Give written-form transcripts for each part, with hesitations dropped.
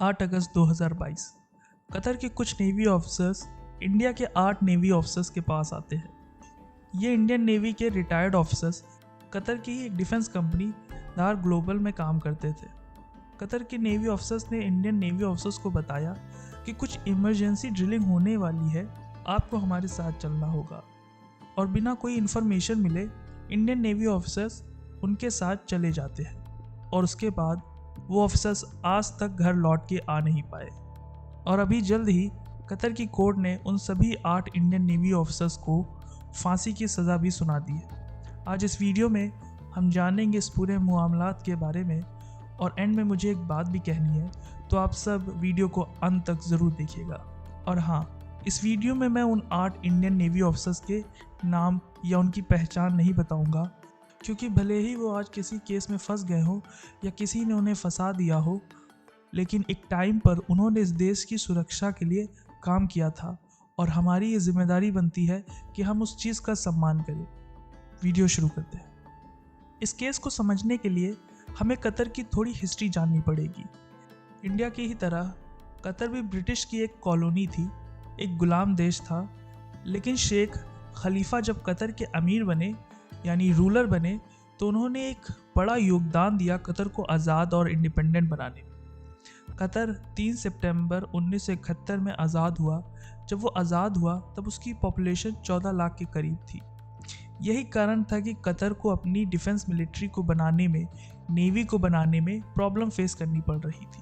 8 अगस्त 2022 Qatar के कुछ navy officers India के 8 नेवी ऑफिसर्स के पास आते हैं। ये इंडियन नेवी के रिटायर्ड ऑफिसर्स कतर की एक डिफेंस कंपनी दार ग्लोबल में काम करते थे। कतर के नेवी ऑफिसर्स ने इंडियन नेवी ऑफिसर्स को बताया कि कुछ इमरजेंसी ड्रिलिंग होने वाली है, आपको हमारे साथ चलना होगा। और बिना कोई इन्फॉर्मेशन मिले इंडियन नेवी ऑफिसर्स उनके साथ चले जाते हैं और उसके बाद वो ऑफिसर्स आज तक घर लौट के आ नहीं पाए। और अभी जल्द ही कतर की कोर्ट ने उन सभी 8 इंडियन नेवी ऑफिसर्स को फांसी की सज़ा भी सुना दी है। आज इस वीडियो में हम जानेंगे इस पूरे मामलात के बारे में, और एंड में मुझे एक बात भी कहनी है, तो आप सब वीडियो को अंत तक ज़रूर देखिएगा। और हाँ, इस वीडियो में मैं उन 8 इंडियन नेवी ऑफिसर्स के नाम या उनकी पहचान नहीं बताऊंगा, क्योंकि भले ही वो आज किसी केस में फंस गए हो या किसी ने उन्हें फंसा दिया हो, लेकिन एक टाइम पर उन्होंने इस देश की सुरक्षा के लिए काम किया था और हमारी ये जिम्मेदारी बनती है कि हम उस चीज़ का सम्मान करें। वीडियो शुरू करते हैं। इस केस को समझने के लिए हमें कतर की थोड़ी हिस्ट्री जाननी पड़ेगी। इंडिया की ही तरह कतर भी ब्रिटिश की एक कॉलोनी थी, एक गुलाम देश था। लेकिन शेख खलीफा जब कतर के अमीर बने यानी रूलर बने, तो उन्होंने एक बड़ा योगदान दिया कतर को आज़ाद और इंडिपेंडेंट बनाने में। कतर 3 सितंबर 1971 में आज़ाद हुआ। जब वो आज़ाद हुआ तब उसकी पॉपुलेशन 14 लाख के करीब थी। यही कारण था कि कतर को अपनी डिफेंस मिलिट्री को बनाने में, नेवी को बनाने में प्रॉब्लम फेस करनी पड़ रही थी।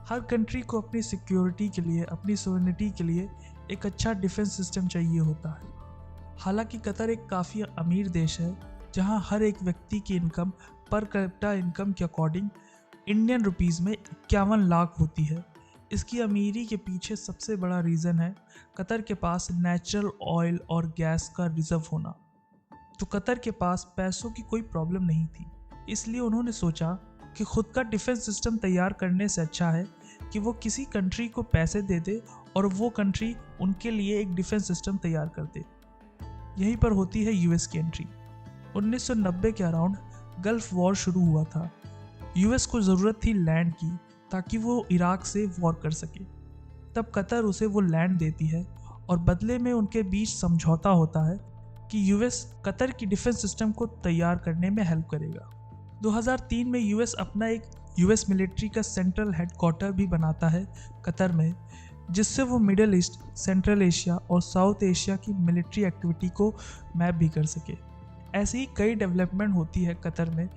हर कंट्री को अपनी सिक्योरिटी के लिए, अपनी सोवरेनिटी के लिए एक अच्छा डिफेंस सिस्टम चाहिए होता है। हालांकि कतर एक काफ़ी अमीर देश है, जहां हर एक व्यक्ति की इनकम पर कैपिटा इनकम के अकॉर्डिंग इंडियन रुपीज़ में 51 लाख होती है। इसकी अमीरी के पीछे सबसे बड़ा रीज़न है कतर के पास नेचुरल ऑयल और गैस का रिजर्व होना। तो कतर के पास पैसों की कोई प्रॉब्लम नहीं थी, इसलिए उन्होंने सोचा कि खुद का डिफेंस सिस्टम तैयार करने से अच्छा है कि वो किसी कंट्री को पैसे दे दे और वो कंट्री उनके लिए एक डिफेंस सिस्टम तैयार कर दे। यहीं पर होती है यूएस की एंट्री। 1990 के अराउंड गल्फ वॉर शुरू हुआ था। यूएस को ज़रूरत थी लैंड की, ताकि वो इराक से वॉर कर सके। तब कतर उसे वो लैंड देती है और बदले में उनके बीच समझौता होता है कि यूएस कतर की डिफेंस सिस्टम को तैयार करने में हेल्प करेगा। 2003 में यूएस अपना एक यूएस मिलिट्री का सेंट्रल हेडक्वार्टर भी बनाता है कतर में, जिससे वो मिडिल ईस्ट, सेंट्रल एशिया और साउथ एशिया की मिलिट्री एक्टिविटी को मैप भी कर सके। ऐसी ही कई डेवलपमेंट होती है कतर में,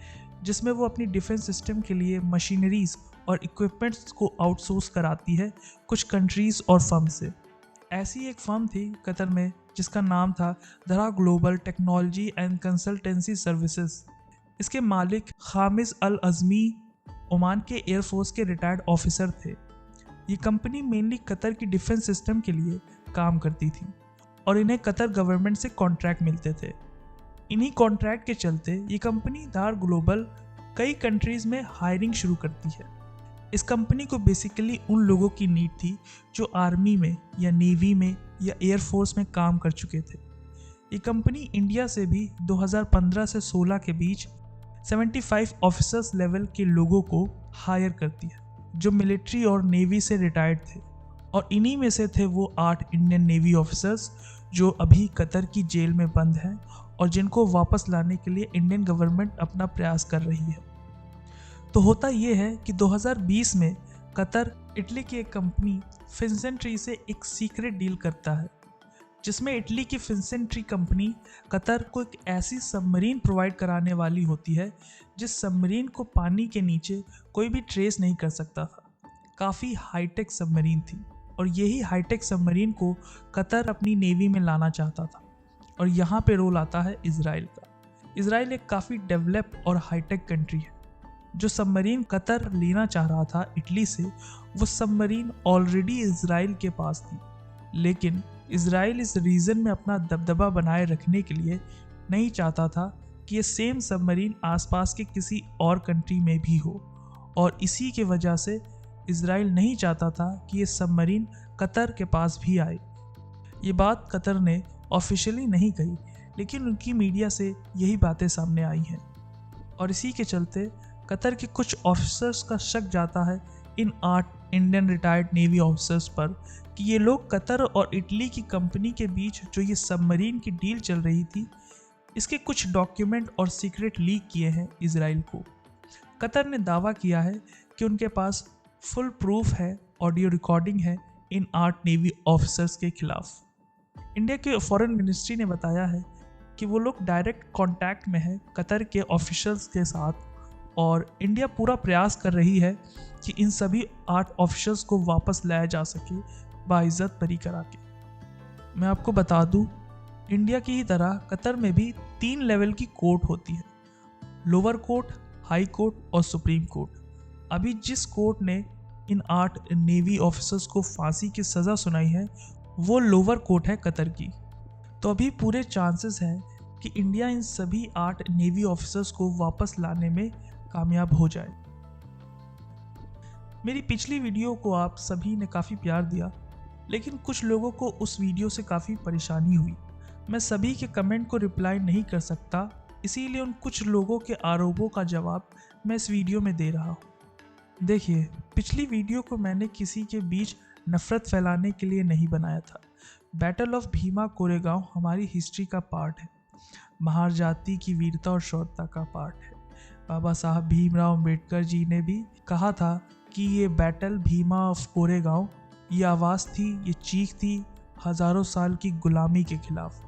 जिसमें वो अपनी डिफेंस सिस्टम के लिए मशीनरीज और इक्विपमेंट्स को आउटसोर्स कराती है कुछ कंट्रीज़ और फर्म से। ऐसी एक फर्म थी कतर में जिसका नाम था दरा global technology and consultancy services. इसके मालिक खामिज अल अज़मी ओमान के एयरफोर्स के रिटायर्ड ऑफिसर थे। ये कंपनी मेनली कतर की डिफेंस सिस्टम के लिए काम करती थी और इन्हें कतर गवर्नमेंट से कॉन्ट्रैक्ट मिलते थे। इन्हीं कॉन्ट्रैक्ट के चलते ये कंपनी दार ग्लोबल कई कंट्रीज़ में हायरिंग शुरू करती है। इस कंपनी को बेसिकली उन लोगों की नीड थी जो आर्मी में या नेवी में या एयरफोर्स में काम कर चुके थे। ये कंपनी इंडिया से भी 2015 से 16 के बीच 75 ऑफिसर्स लेवल के लोगों को हायर करती है, जो मिलिट्री और नेवी से रिटायर्ड थे। और इन्हीं में से थे वो 8 इंडियन नेवी ऑफिसर्स जो अभी कतर की जेल में बंद हैं और जिनको वापस लाने के लिए इंडियन गवर्नमेंट अपना प्रयास कर रही है। तो होता ये है कि 2020 में कतर इटली की एक कंपनी फिन्सेंट्री से एक सीक्रेट डील करता है, जिसमें इटली की फिन्सेंट्री कंपनी कतर को एक ऐसी सबमरीन प्रोवाइड कराने वाली होती है जिस सबमरीन को पानी के नीचे कोई भी ट्रेस नहीं कर सकता था। काफ़ी हाईटेक सबमरीन थी और यही हाईटेक सबमरीन को कतर अपनी नेवी में लाना चाहता था। और यहाँ पे रोल आता है इजराइल का। इजराइल एक काफ़ी डेवलप और हाईटेक कंट्री है। जो सबमरीन कतर लेना चाह रहा था इटली से, वो सबमरीन ऑलरेडी इजराइल के पास थी। लेकिन इजराइल इस रीजन में अपना दबदबा बनाए रखने के लिए नहीं चाहता था कि ये सेम सबमरीन आसपास के किसी और कंट्री में भी हो, और इसी के वजह से इजराइल नहीं चाहता था कि ये सबमरीन कतर के पास भी आए। ये बात कतर ने ऑफिशियली नहीं कही, लेकिन उनकी मीडिया से यही बातें सामने आई हैं। और इसी के चलते कतर के कुछ ऑफिसर्स का शक जाता है इन 8 इंडियन रिटायर्ड नेवी ऑफिसर्स पर कि ये लोग कतर और इटली की कंपनी के बीच जो ये सबमरीन की डील चल रही थी, इसके कुछ डॉक्यूमेंट और सीक्रेट लीक किए हैं इजराइल को। कतर ने दावा किया है कि उनके पास फुल प्रूफ है, ऑडियो रिकॉर्डिंग है इन 8 नेवी ऑफिसर्स के खिलाफ। इंडिया के फॉरेन मिनिस्ट्री ने बताया है कि वो लोग डायरेक्ट कांटेक्ट में है कतर के ऑफिशियल्स के साथ और इंडिया पूरा प्रयास कर रही है कि इन सभी 8 ऑफिसर्स को वापस लाया जा सके बाइज्जत बरी करा के। मैं आपको बता दूं, इंडिया की ही तरह कतर में भी 3 लेवल की कोर्ट होती है, लोअर कोर्ट, हाई कोर्ट और सुप्रीम कोर्ट। अभी जिस कोर्ट ने इन 8 नेवी ऑफिसर्स को फांसी की सज़ा सुनाई है वो लोअर कोर्ट है कतर की। तो अभी पूरे चांसेस हैं कि इंडिया इन सभी 8 नेवी ऑफिसर्स को वापस लाने में कामयाब हो जाए। मेरी पिछली वीडियो को आप सभी ने काफ़ी प्यार दिया, लेकिन कुछ लोगों को उस वीडियो से काफ़ी परेशानी हुई। मैं सभी के कमेंट को रिप्लाई नहीं कर सकता, इसीलिए उन कुछ लोगों के आरोपों का जवाब मैं इस वीडियो में दे रहा हूँ। देखिए, पिछली वीडियो को मैंने किसी के बीच नफरत फैलाने के लिए नहीं बनाया था। बैटल ऑफ भीमा कोरेगांव हमारी हिस्ट्री का पार्ट है, महार जाति की वीरता और शौर्यता का पार्ट है। बाबा साहब भीमराव अम्बेडकर जी ने भी कहा था कि ये बैटल भीमा ऑफ कोरेगांव ये आवाज़ थी, ये चीख थी हज़ारों साल की गुलामी के खिलाफ।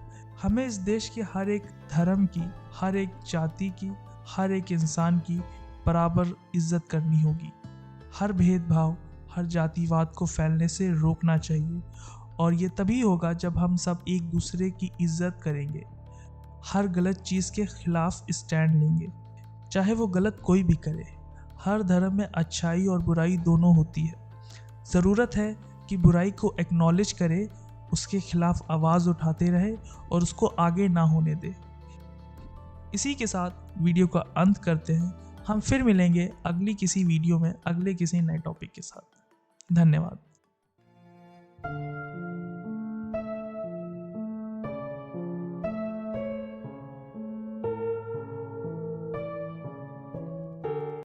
हमें इस देश के हर एक धर्म की, हर एक जाति की, हर एक इंसान की बराबर इज्जत करनी होगी। हर भेदभाव, हर जातिवाद को फैलने से रोकना चाहिए और ये तभी होगा जब हम सब एक दूसरे की इज्जत करेंगे, हर गलत चीज़ के खिलाफ स्टैंड लेंगे, चाहे वो गलत कोई भी करे। हर धर्म में अच्छाई और बुराई दोनों होती है। ज़रूरत है कि बुराई को एक्नॉलेज करे, उसके खिलाफ आवाज़ उठाते रहे और उसको आगे ना होने दे। इसी के साथ वीडियो का अंत करते हैं। हम फिर मिलेंगे अगली किसी वीडियो में अगले किसी नए टॉपिक के साथ। धन्यवाद।